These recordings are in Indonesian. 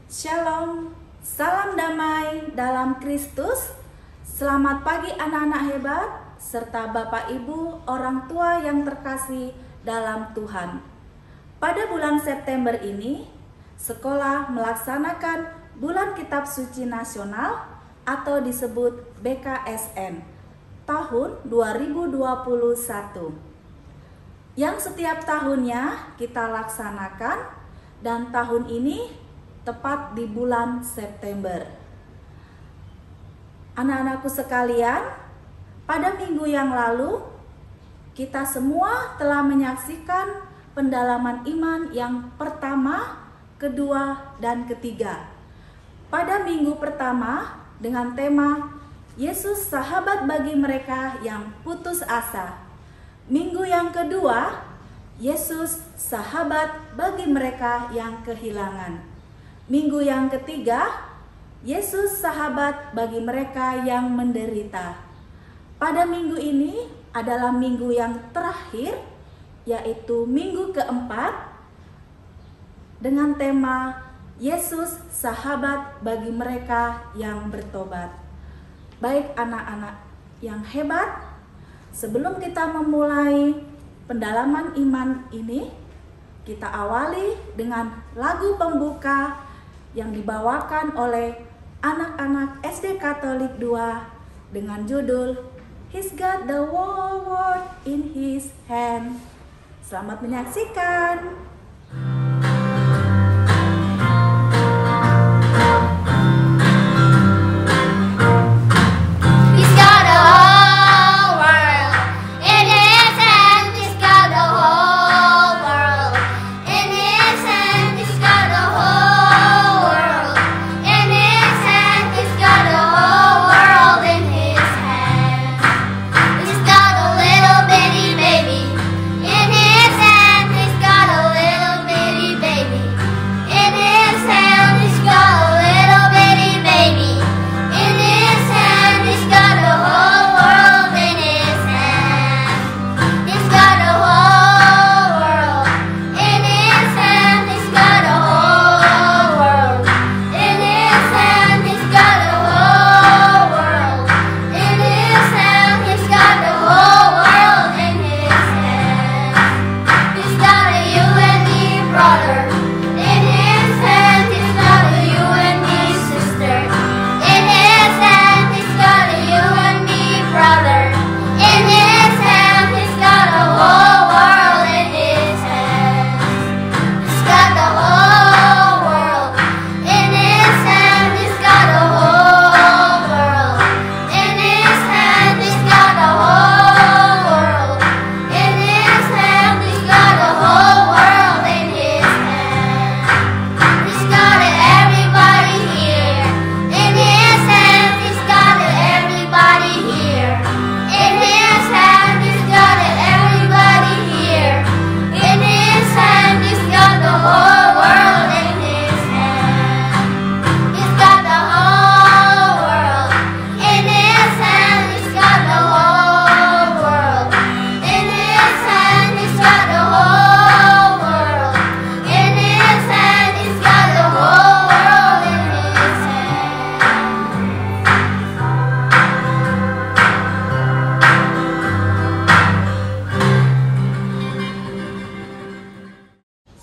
Shalom, salam damai dalam Kristus. Selamat pagi anak-anak hebat, serta Bapak Ibu orang tua yang terkasih dalam Tuhan. Pada bulan September ini, sekolah melaksanakan Bulan Kitab Suci Nasional atau disebut BKSN tahun 2021. Yang setiap tahunnya kita laksanakan, dan tahun ini tepat di bulan September. Anak-anakku sekalian, pada minggu yang lalu kita semua telah menyaksikan pendalaman iman yang pertama, kedua, dan ketiga. Pada minggu pertama dengan tema Yesus sahabat bagi mereka yang putus asa. Minggu yang kedua, Yesus sahabat bagi mereka yang kehilangan. Minggu yang ketiga, Yesus sahabat bagi mereka yang menderita. Pada minggu ini adalah minggu yang terakhir, yaitu minggu keempat, dengan tema Yesus sahabat bagi mereka yang bertobat. Baik anak-anak yang hebat, sebelum kita memulai pendalaman iman ini, kita awali dengan lagu pembuka yang dibawakan oleh anak-anak SD Katolik 2 dengan judul He's Got the Whole World in His Hand. Selamat menyaksikan.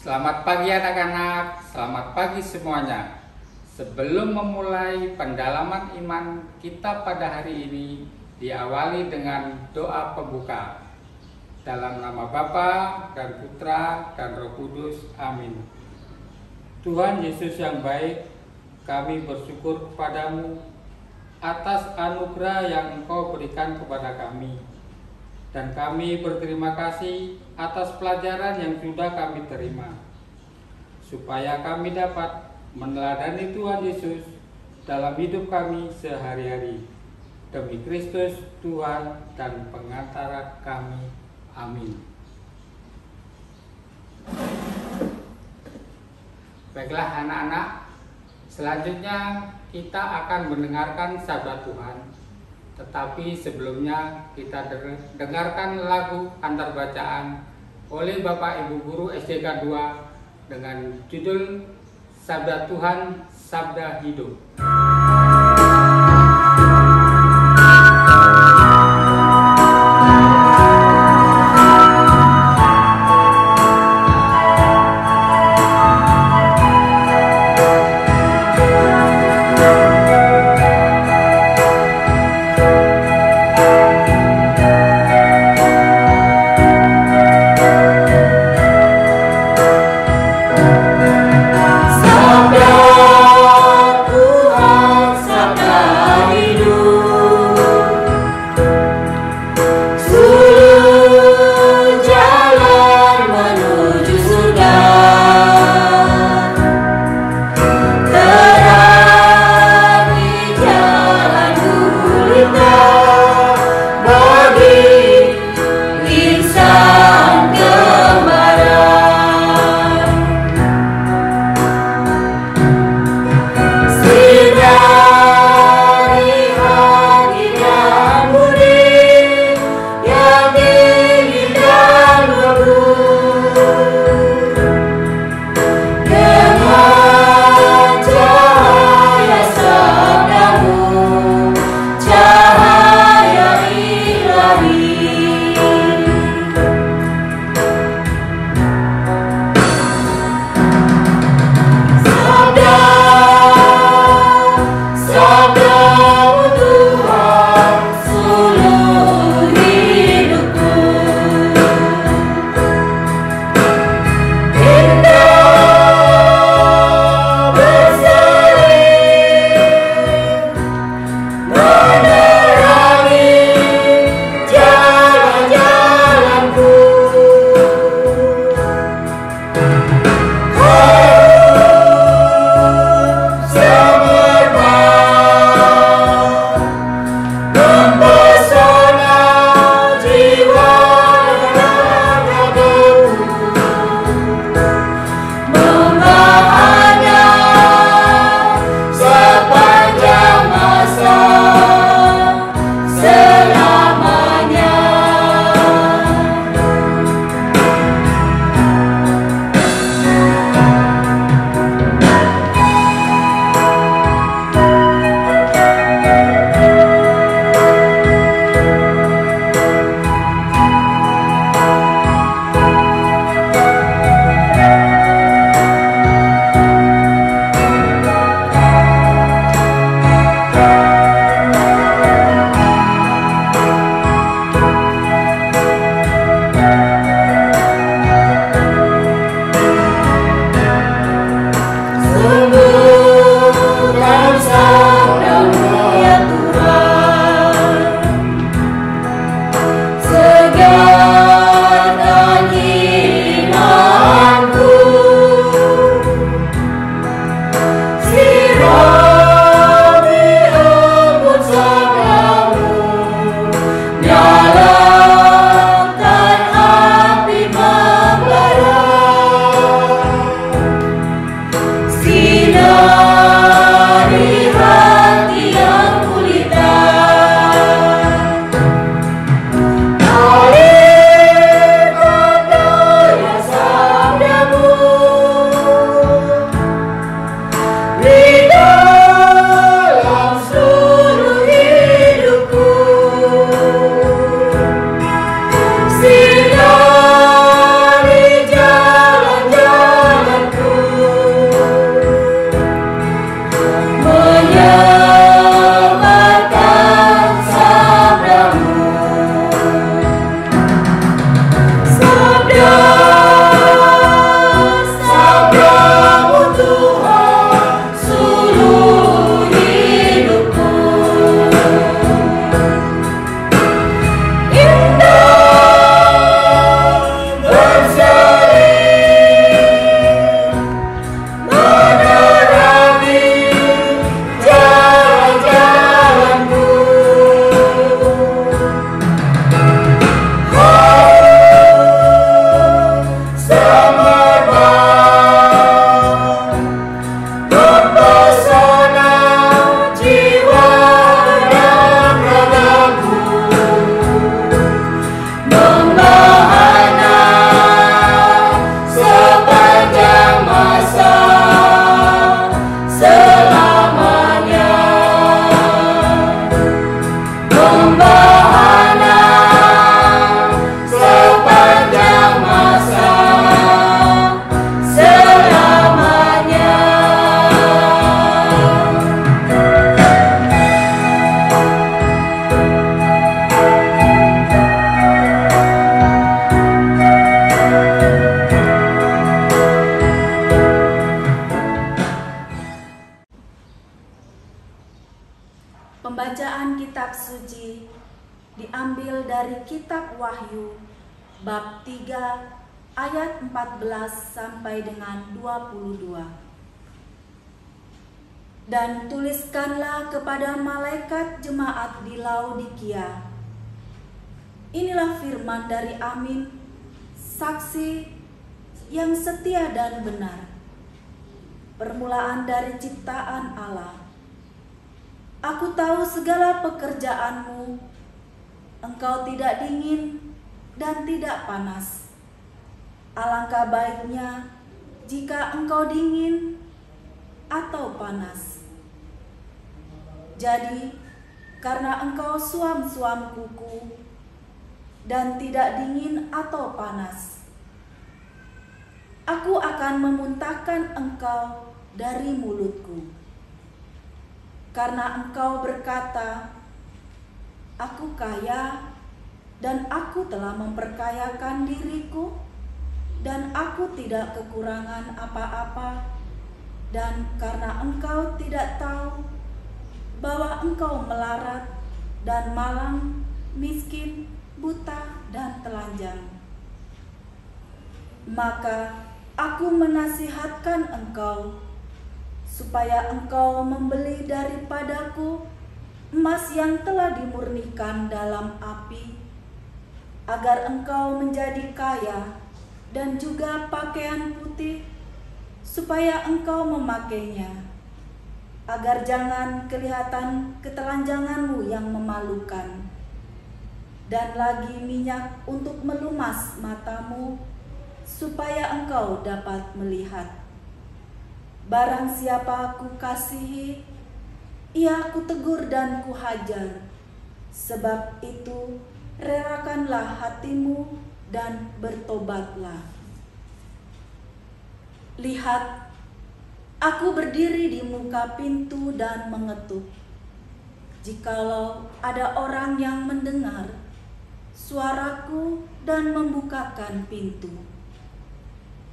Selamat pagi anak-anak, selamat pagi semuanya. Sebelum memulai pendalaman iman kita pada hari ini, diawali dengan doa pembuka. Dalam nama Bapa dan Putra dan Roh Kudus, amin. Tuhan Yesus yang baik, kami bersyukur kepadamu atas anugerah yang Engkau berikan kepada kami. Dan kami berterima kasih atas pelajaran yang sudah kami terima, supaya kami dapat meneladani Tuhan Yesus dalam hidup kami sehari-hari. Demi Kristus Tuhan dan pengantara kami. Amin. Baiklah anak-anak, selanjutnya kita akan mendengarkan sabda Tuhan. Tetapi sebelumnya kita dengarkan lagu antar bacaan oleh Bapak Ibu Guru SDK 2 dengan judul Sabda Tuhan Sabda Hidup. Tuhan terambil dari kitab Wahyu bab 3 ayat 14 sampai dengan 22. Dan tuliskanlah kepada malaikat jemaat di Laodikia, inilah firman dari Amin, saksi yang setia dan benar, permulaan dari ciptaan Allah. Aku tahu segala pekerjaanmu, engkau tidak dingin dan tidak panas. Alangkah baiknya jika engkau dingin atau panas. Jadi, karena engkau suam-suam kuku dan tidak dingin atau panas, aku akan memuntahkan engkau dari mulutku. Karena engkau berkata, aku kaya dan aku telah memperkayakan diriku, dan aku tidak kekurangan apa-apa, dan karena engkau tidak tahu bahwa engkau melarat dan malang, miskin, buta, dan telanjang, maka aku menasihatkan engkau supaya engkau membeli daripadaku emas yang telah dimurnikan dalam api, agar engkau menjadi kaya, dan juga pakaian putih, supaya engkau memakainya, agar jangan kelihatan ketelanjanganmu yang memalukan, dan lagi minyak untuk melumas matamu, supaya engkau dapat melihat. Barang siapa ku kasihi, ia ku tegur dan ku hajar. Sebab itu relakanlah hatimu dan bertobatlah. Lihat, aku berdiri di muka pintu dan mengetuk. Jikalau ada orang yang mendengar suaraku dan membukakan pintu,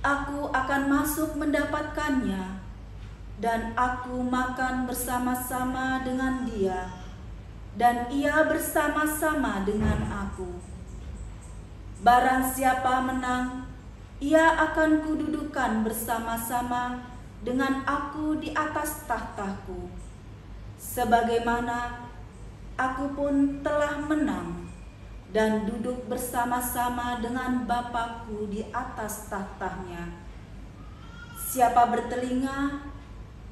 aku akan masuk mendapatkannya, dan aku makan bersama-sama dengan dia, dan ia bersama-sama dengan aku. Barang siapa menang, ia akan kududukan bersama-sama dengan aku di atas tahtaku, sebagaimana aku pun telah menang dan duduk bersama-sama dengan Bapakku di atas tahtanya. Siapa bertelinga,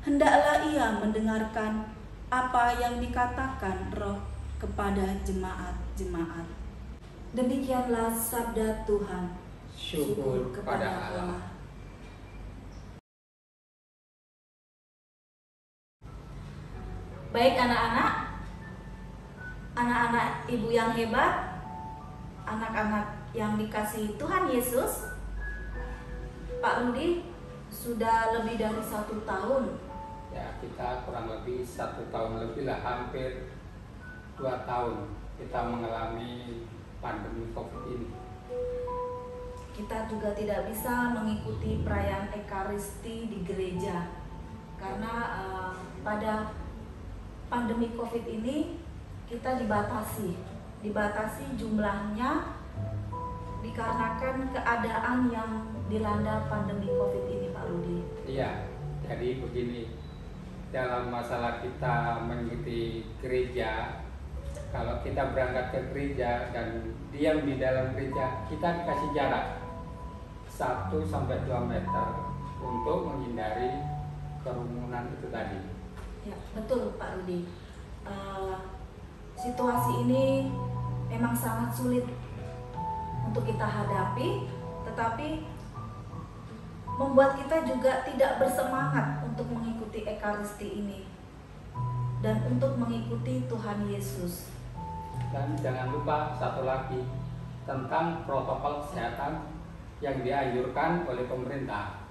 hendaklah ia mendengarkan apa yang dikatakan Roh kepada jemaat-jemaat. Demikianlah sabda Tuhan. Syukur kepada Allah. Baik anak-anak, anak-anak ibu yang hebat, anak-anak yang dikasihi Tuhan Yesus, Pak Rudi sudah lebih dari 1 tahun. Ya, kita kurang lebih 1 tahun lebih lah, hampir 2 tahun kita mengalami pandemi COVID ini. Kita juga tidak bisa mengikuti perayaan Ekaristi di gereja karena pada pandemi COVID ini kita dibatasi jumlahnya dikarenakan keadaan yang dilanda pandemi COVID ini, Pak Rudi. Iya, jadi begini, dalam masalah kita mengikuti gereja, kalau kita berangkat ke gereja dan diam di dalam gereja, kita dikasih jarak 1-2 meter untuk menghindari kerumunan itu tadi. Ya, betul Pak Rudi. Situasi ini memang sangat sulit untuk kita hadapi, tetapi membuat kita juga tidak bersemangat untuk mengikuti Ekaristi ini dan untuk mengikuti Tuhan Yesus. Dan jangan lupa satu lagi tentang protokol kesehatan yang dianjurkan oleh pemerintah.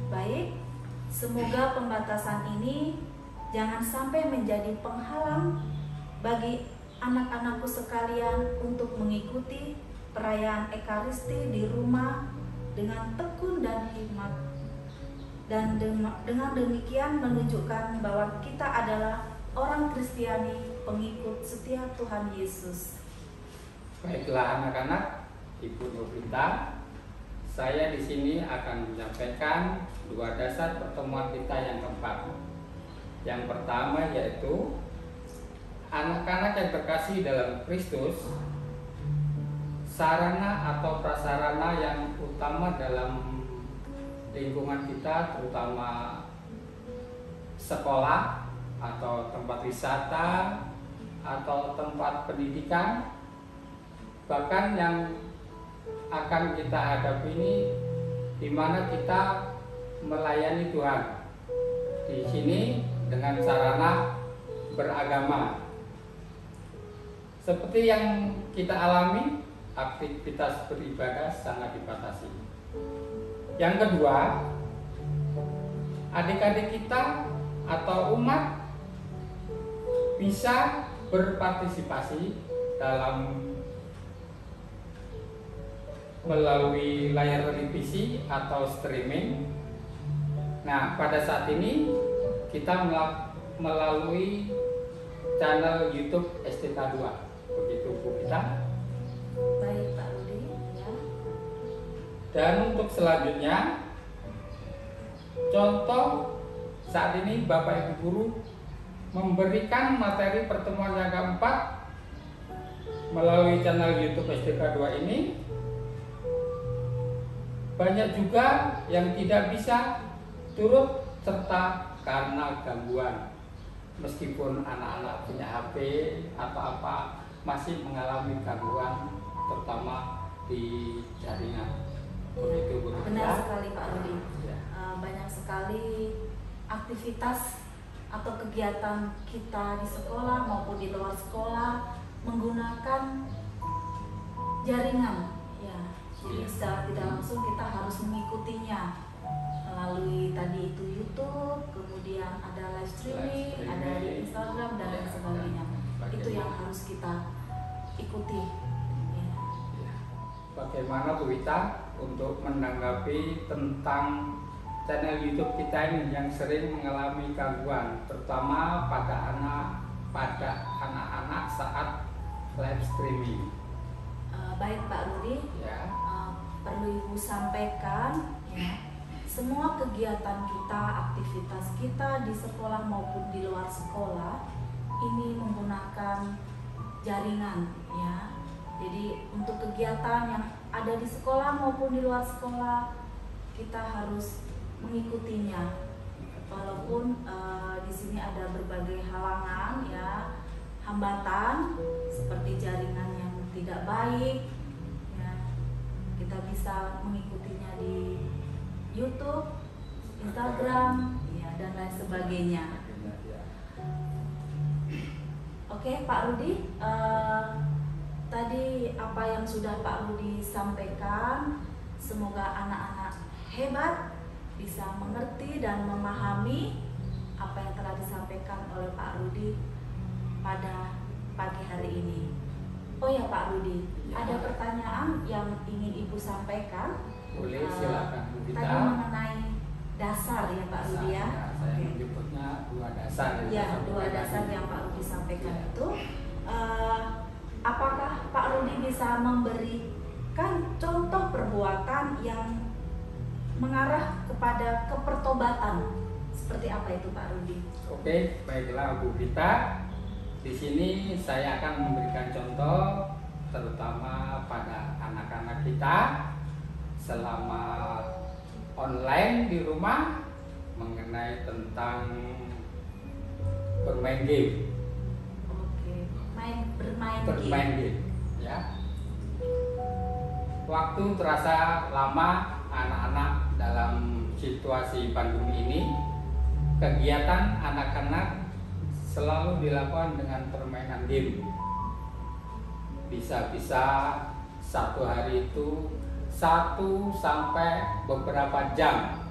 Baik, semoga pembatasan ini jangan sampai menjadi penghalang bagi anak-anakku sekalian untuk mengikuti perayaan Ekaristi di rumah dengan tekun dan hikmat. Dan dengan demikian menunjukkan bahwa kita adalah orang Kristiani pengikut setia Tuhan Yesus. Baiklah anak-anak, Ibu Novita, saya di sini akan menyampaikan 2 dasar pertemuan kita yang keempat. Yang pertama yaitu anak-anak yang terkasih dalam Kristus, sarana atau prasarana yang utama dalam lingkungan kita, terutama sekolah atau tempat wisata atau tempat pendidikan, bahkan yang akan kita hadapi ini di mana kita melayani Tuhan di sini dengan sarana beragama. Seperti yang kita alami, aktivitas beribadah sangat dibatasi. Yang kedua, adik-adik kita atau umat bisa berpartisipasi dalam melalui layar televisi atau streaming. Nah, pada saat ini kita melalui channel YouTube STK2. Begitu Bu kita. Baik Pak Rudi, ya. Dan untuk selanjutnya, contoh saat ini Bapak Ibu Guru memberikan materi pertemuan yang keempat melalui channel YouTube STK2 ini. Banyak juga yang tidak bisa turut serta karena gangguan. Meskipun anak-anak punya HP atau apa, masih mengalami gangguan, terutama di jaringan. Begitu, Bu. Benar sekali Pak Rudi. Ya. Banyak sekali aktivitas atau kegiatan kita di sekolah maupun di luar sekolah menggunakan jaringan. Ya, jadi secara tidak langsung kita harus mengikutinya melalui tadi itu YouTube, kemudian ada live streaming, ada di Instagram dan lain sebagainya. Itu yang harus kita ikuti. Ya. Bagaimana Bu Wita untuk menanggapi tentang channel YouTube kita ini yang sering mengalami gangguan, terutama pada anak-anak saat live streaming? Baik Pak Rudi, Ya. perlu Ibu sampaikan, ya, semua kegiatan kita, aktivitas kita di sekolah maupun di luar sekolah ini menggunakan jaringan, ya. Jadi untuk kegiatan yang ada di sekolah maupun di luar sekolah kita harus mengikutinya, walaupun di sini ada berbagai halangan, ya, hambatan seperti jaringan yang tidak baik, ya, kita bisa mengikutinya di YouTube, Instagram, ya, dan lain sebagainya. Oke, Pak Rudi, tadi apa yang sudah Pak Rudi sampaikan, semoga anak-anak hebat bisa mengerti dan memahami apa yang telah disampaikan oleh Pak Rudi pada pagi hari ini. Oh ya Pak Rudi, Ya. ada pertanyaan yang ingin Ibu sampaikan? Boleh, silakan Bu Wita. Tadi mengenai dasar ya Pak Rudi ya. Saya Oke. menyebutnya 2 dasar. Ya, 2 dasar yang Pak Rudi sampaikan itu. Apakah Pak Rudi bisa memberikan contoh perbuatan yang mengarah kepada kepertobatan? Seperti apa itu Pak Rudi? Oke, baiklah Bu Wita. Di sini saya akan memberikan contoh terutama pada anak-anak kita selama online di rumah mengenai tentang bermain game. Oke, bermain Game, ya. Waktu terasa lama anak-anak dalam situasi pandemi ini, kegiatan anak-anak selalu dilakukan dengan permainan game. Bisa-bisa satu hari itu 1 sampai beberapa jam.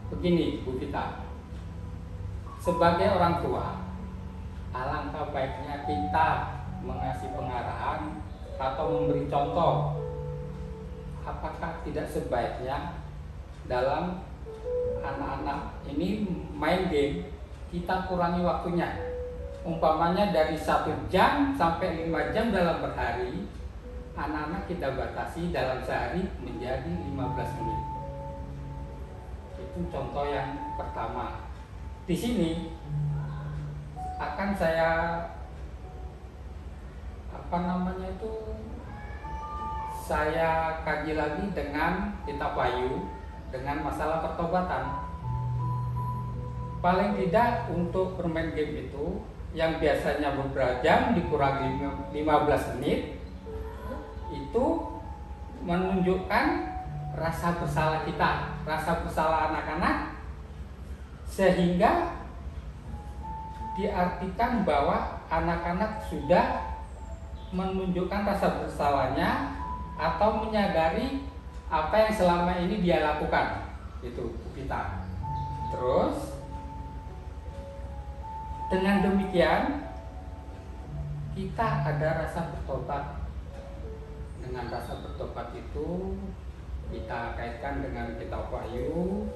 Begini Bu Vita, sebagai orang tua, alangkah baiknya kita mengasih pengarahan atau memberi contoh. Apakah tidak sebaiknya dalam anak-anak ini main game kita kurangi waktunya, umpamanya dari 1 jam sampai 5 jam dalam berhari, anak-anak kita batasi dalam sehari menjadi 15 menit. Itu contoh yang pertama. Di sini akan saya saya kaji lagi dengan kitab Wahyu dengan masalah pertobatan. Paling tidak untuk bermain game itu yang biasanya beberapa jam dikurangi 15 menit, itu menunjukkan rasa bersalah kita, rasa bersalah anak-anak, sehingga diartikan bahwa anak-anak sudah menunjukkan rasa bersalahnya atau menyadari apa yang selama ini dia lakukan, itu kita. Terus dengan demikian kita ada rasa bertobat. Dengan rasa bertobat itu kita kaitkan dengan kitab Wahyu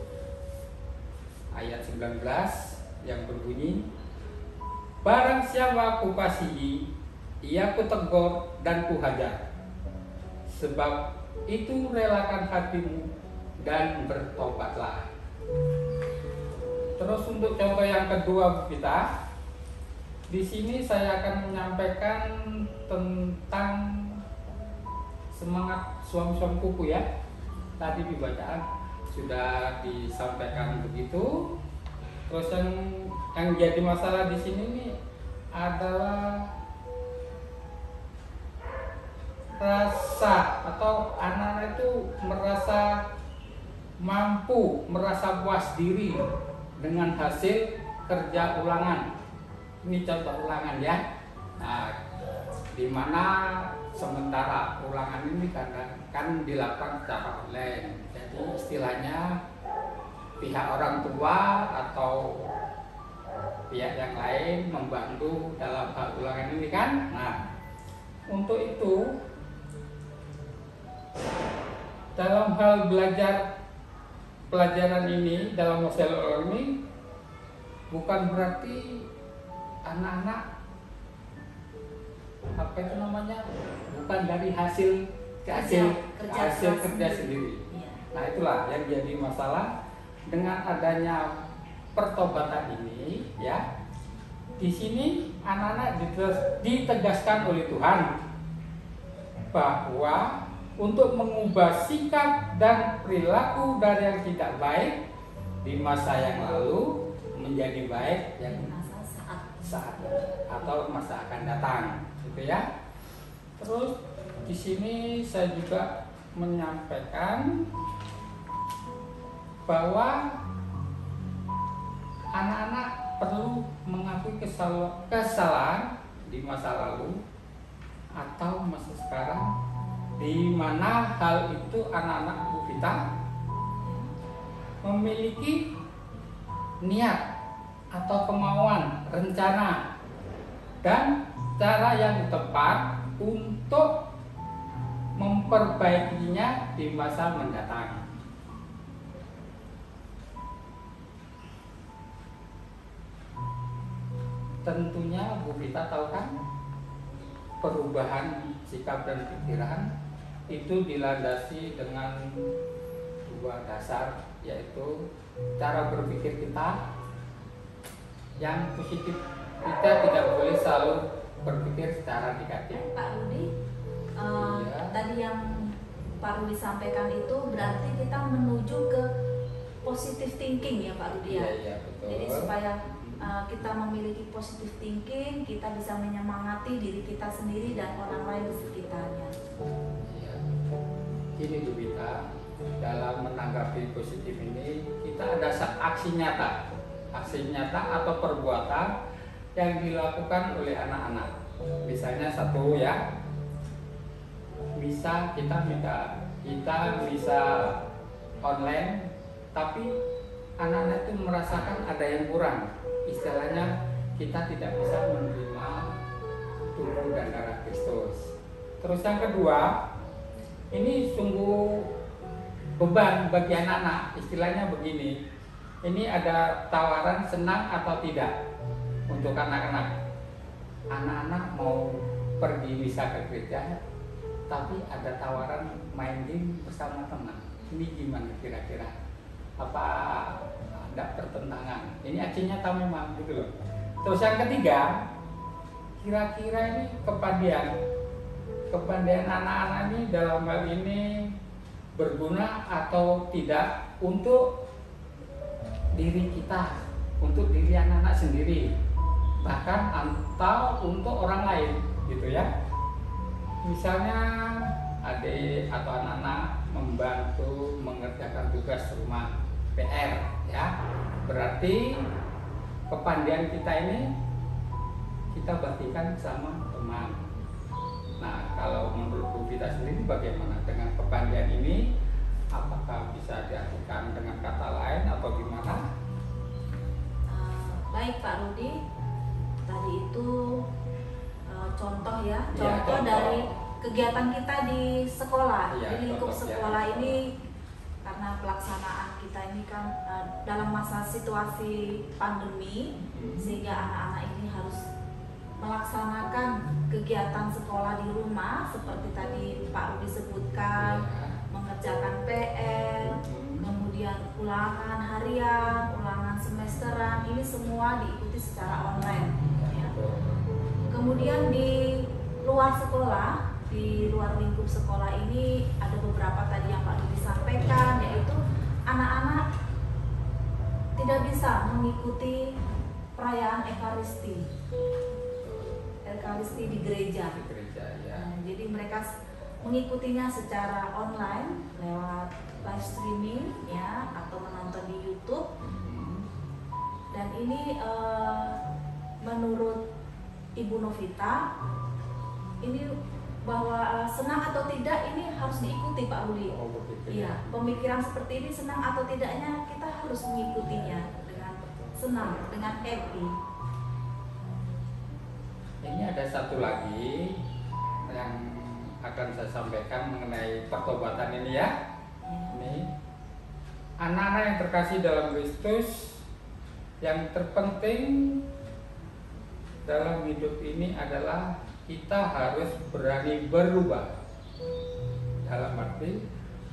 ayat 19 yang berbunyi, barang siapa kukasihi, ia kutegur dan kuhajar. Sebab itu relakan hatimu dan bertobatlah. Terus untuk contoh yang kedua kita, di sini saya akan menyampaikan tentang semangat suami-suami kuku ya. Tadi di bacaan sudah disampaikan begitu. Terus yang jadi masalah di sini nih adalah rasa atau anak-anak itu merasa mampu, merasa puas diri dengan hasil kerja ulangan. Ini contoh ulangan ya. Nah, di mana sementara ulangan ini kan dilakukan secara online. Jadi istilahnya pihak orang tua atau pihak yang lain membantu dalam hal ulangan ini kan. Nah, untuk itu dalam hal pelajaran ini, dalam model learning, bukan berarti anak-anak bukan dari hasil kerja sendiri. Nah, itulah yang jadi masalah dengan adanya pertobatan ini ya. Di sini anak-anak ditegaskan oleh Tuhan bahwa untuk mengubah sikap dan perilaku dari yang tidak baik di masa yang lalu menjadi baik yang saat atau masa akan datang, gitu ya. Terus di sini saya juga menyampaikan bahwa anak-anak perlu mengakui kesalahan di masa lalu atau masa sekarang, di mana hal itu anak-anak Bu Vita memiliki niat atau kemauan, rencana, dan cara yang tepat untuk memperbaikinya di masa mendatang. Tentunya Bu Vita tahu kan, perubahan sikap dan pikiran itu dilandasi dengan 2 dasar, yaitu cara berpikir kita yang positif. Kita tidak boleh selalu berpikir secara negatif. Pak Rudi, tadi yang Pak Rudi sampaikan itu berarti kita menuju ke positive thinking ya Pak Rudi ya. Iya, betul. Jadi supaya kita memiliki positive thinking, kita bisa menyemangati diri kita sendiri dan orang lain di sekitarnya. Ini Bu Vita, dalam menanggapi positif ini kita ada aksi nyata atau perbuatan yang dilakukan oleh anak-anak. Misalnya satu ya, bisa kita bisa online, tapi anak-anak itu merasakan ada yang kurang. Istilahnya kita tidak bisa menerima tubuh dan darah Kristus. Terus yang kedua, ini sungguh beban bagi anak-anak. Istilahnya begini, ini ada tawaran senang atau tidak untuk anak-anak. anak-anak mau pergi misa ke gereja, tapi ada tawaran main game bersama teman. Ini gimana kira-kira? Apa ada pertentangan? Ini aksi nyata memang gitu loh. Terus yang ketiga, kira-kira ini kepandaian anak-anak ini dalam hal ini berguna atau tidak untuk diri kita, untuk diri anak-anak sendiri, bahkan atau untuk orang lain gitu ya. Misalnya adik atau anak-anak membantu mengerjakan tugas rumah PR ya, berarti kepandaian kita ini kita baktikan sama teman. Nah, kalau menurut Bu Vita sendiri bagaimana dengan kepandaian ini? Apakah bisa diartikan dengan kata lain atau gimana? Baik Pak Rudi, tadi itu contoh ya, Ya, contoh dari kegiatan kita di sekolah, Ya, di lingkup contoh, sekolah ya. ini, karena pelaksanaan kita ini kan dalam masa situasi pandemi, sehingga anak-anak ini harus melaksanakan kegiatan sekolah di rumah seperti tadi Pak Rudi sebutkan, Ya. mengerjakan PR, kemudian ulangan harian, ulangan semesteran, ini semua diikuti secara online ya. Kemudian di luar sekolah, di luar lingkup sekolah ini ada beberapa tadi yang Pak Rudi sampaikan, yaitu anak-anak tidak bisa mengikuti perayaan Ekaristi di gereja. Di gereja ya. Jadi mereka mengikutinya secara online lewat live streaming ya, atau menonton di YouTube. Dan ini menurut Ibu Novita ini bahwa senang atau tidak ini harus diikuti Pak Rudi. Oh, begitu Iya, pemikiran seperti ini senang atau tidaknya kita harus mengikutinya dengan senang, dengan happy. Ini ada satu lagi yang akan saya sampaikan mengenai pertobatan ini ya. Ini anak-anak yang terkasih dalam Kristus, yang terpenting dalam hidup ini adalah kita harus berani berubah. Dalam arti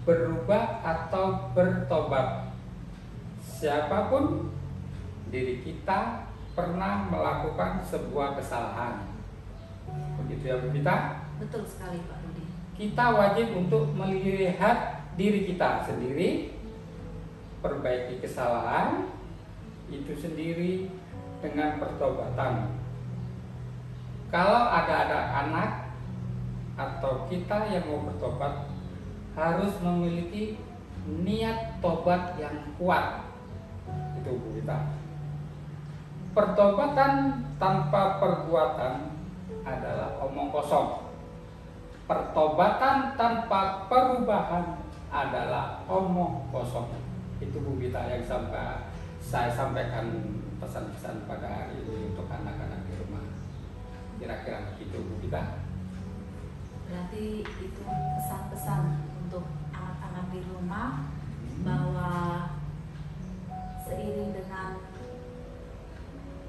berubah atau bertobat. Siapapun diri kita pernah melakukan sebuah kesalahan. Begitu ya Bu Vita? Betul sekali Pak Rudi. Kita wajib untuk melihat diri kita sendiri, perbaiki kesalahan itu sendiri dengan pertobatan. Kalau ada anak atau kita yang mau bertobat, harus memiliki niat tobat yang kuat. Itu Bu Vita. Pertobatan tanpa perbuatan adalah omong kosong. Pertobatan tanpa perubahan adalah omong kosong. Itu Bu Vita yang saya sampaikan pesan-pesan pada hari ini untuk anak-anak di rumah. Kira-kira begitu Bu Vita. Berarti itu pesan-pesan untuk anak-anak di rumah, bahwa seiring dengan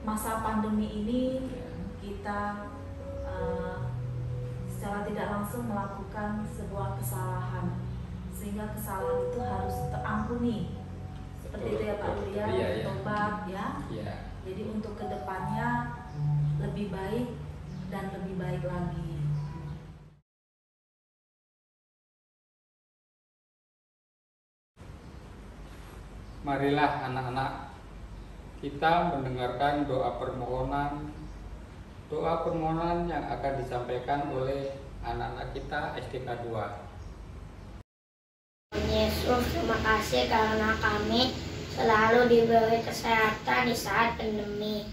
masa pandemi ini kita secara tidak langsung melakukan sebuah kesalahan, sehingga kesalahan itu harus terampuni. Seperti itu ya Pak Rudi ya, Iya, iya. tobat ya. Iya. Jadi untuk kedepannya lebih baik dan lebih baik lagi. Marilah anak-anak, kita mendengarkan doa permohonan yang akan disampaikan oleh anak-anak kita SDK 2. Yesus, terima kasih karena kami selalu diberi kesehatan di saat pandemi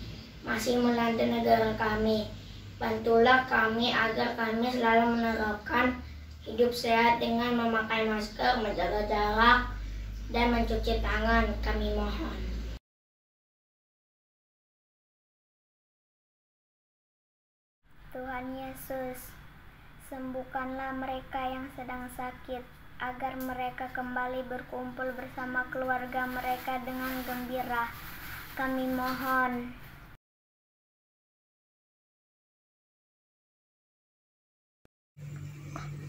masih melanda negara kami. Bantulah kami agar kami selalu menerapkan hidup sehat dengan memakai masker, menjaga jarak, dan mencuci tangan. Kami mohon. Tuhan Yesus, sembuhkanlah mereka yang sedang sakit, agar mereka kembali berkumpul bersama keluarga mereka dengan gembira. Kami mohon.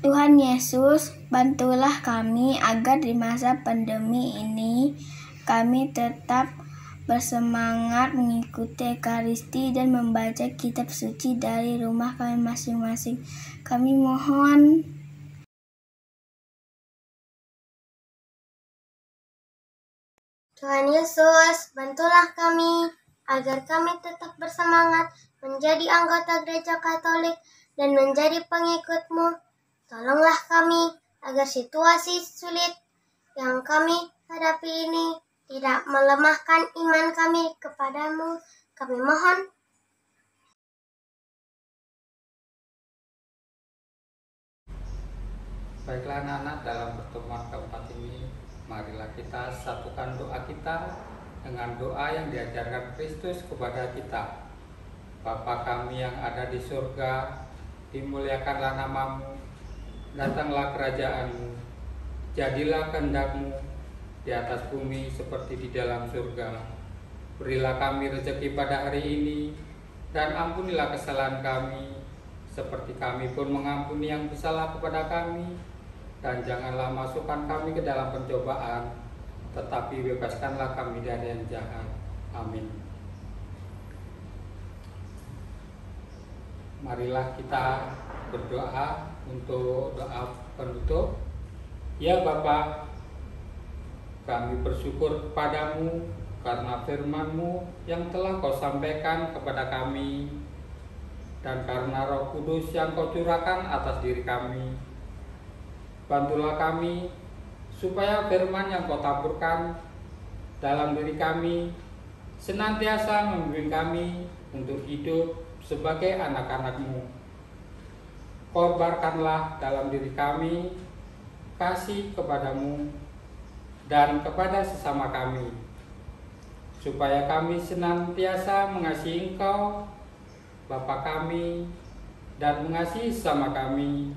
Tuhan Yesus, bantulah kami agar di masa pandemi ini kami tetap bersemangat mengikuti Ekaristi dan membaca kitab suci dari rumah kami masing-masing. Kami mohon. Tuhan Yesus, bantulah kami agar kami tetap bersemangat menjadi anggota gereja Katolik dan menjadi pengikut-Mu. Tolonglah kami agar situasi sulit yang kami hadapi ini tidak melemahkan iman kami kepadamu. Kami mohon. Baiklah anak-anak, dalam pertemuan keempat ini, marilah kita satukan doa kita dengan doa yang diajarkan Kristus kepada kita. Bapa kami yang ada di surga, dimuliakanlah nama-Mu, datanglah kerajaan-Mu, jadilah kehendak-Mu di atas bumi seperti di dalam surga. Berilah kami rezeki pada hari ini, dan ampunilah kesalahan kami, seperti kami pun mengampuni yang bersalah kepada kami. Dan janganlah masukkan kami ke dalam pencobaan, tetapi bebaskanlah kami dari yang jahat. Amin. Marilah kita berdoa untuk doa penutup. Ya Bapa, kami bersyukur kepadamu karena firman-Mu yang telah Kau sampaikan kepada kami, dan karena Roh Kudus yang Kau curahkan atas diri kami. Bantulah kami supaya firman yang Kau taburkan dalam diri kami senantiasa membimbing kami untuk hidup sebagai anak-anak-Mu. Kobarkanlah dalam diri kami kasih kepadamu dan kepada sesama kami, supaya kami senantiasa mengasihi Engkau, Bapa kami, dan mengasihi sesama kami,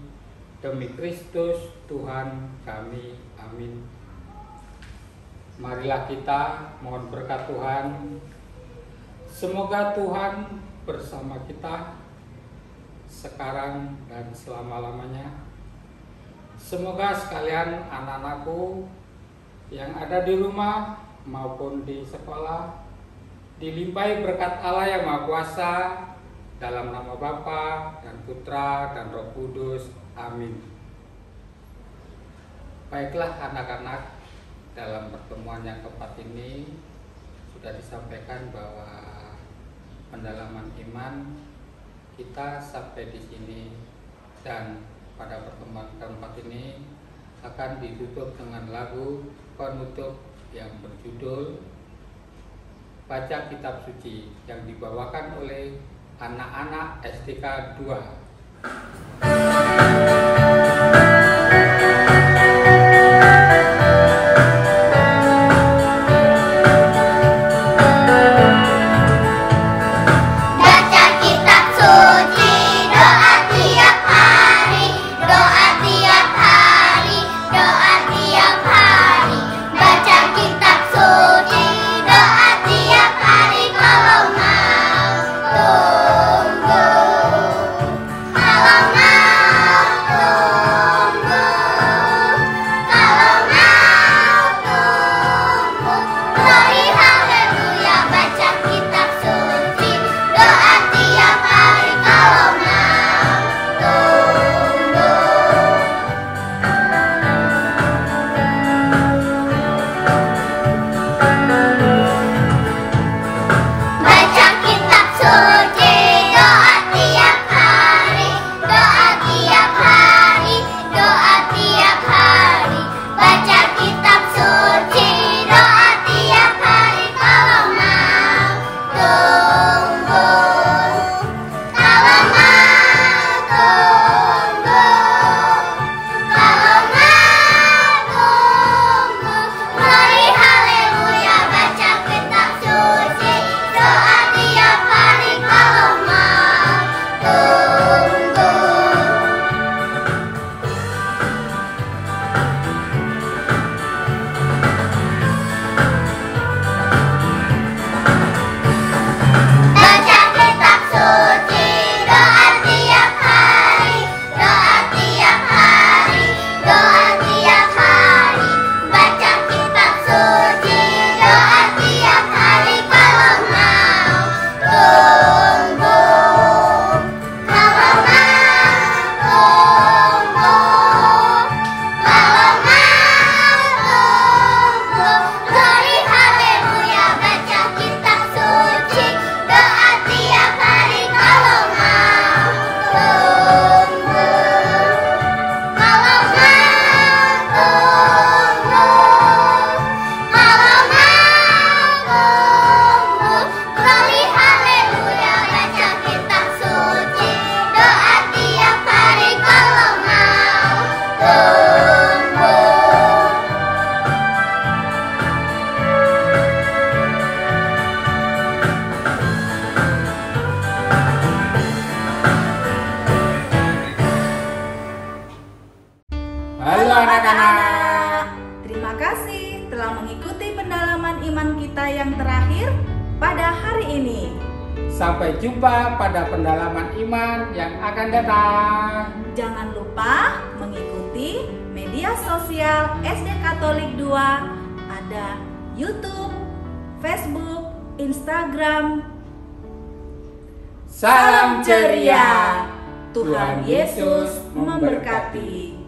demi Kristus Tuhan kami. Amin. Marilah kita mohon berkat Tuhan. Semoga Tuhan bersama kita sekarang dan selama-lamanya. Semoga sekalian anak-anakku yang ada di rumah maupun di sekolah dilimpahi berkat Allah yang Maha Kuasa, dalam nama Bapa dan Putra dan Roh Kudus. Amin. Baiklah anak-anak, dalam pertemuan yang keempat ini sudah disampaikan bahwa pendalaman iman kita sampai di sini, dan pada pertemuan keempat ini akan ditutup dengan lagu penutup yang berjudul Baca Kitab Suci yang dibawakan oleh anak-anak STK 2. Sampai jumpa pada pendalaman iman yang akan datang. Jangan lupa mengikuti media sosial SD Katolik 2, ada YouTube, Facebook, Instagram. Salam ceria, Tuhan Yesus memberkati.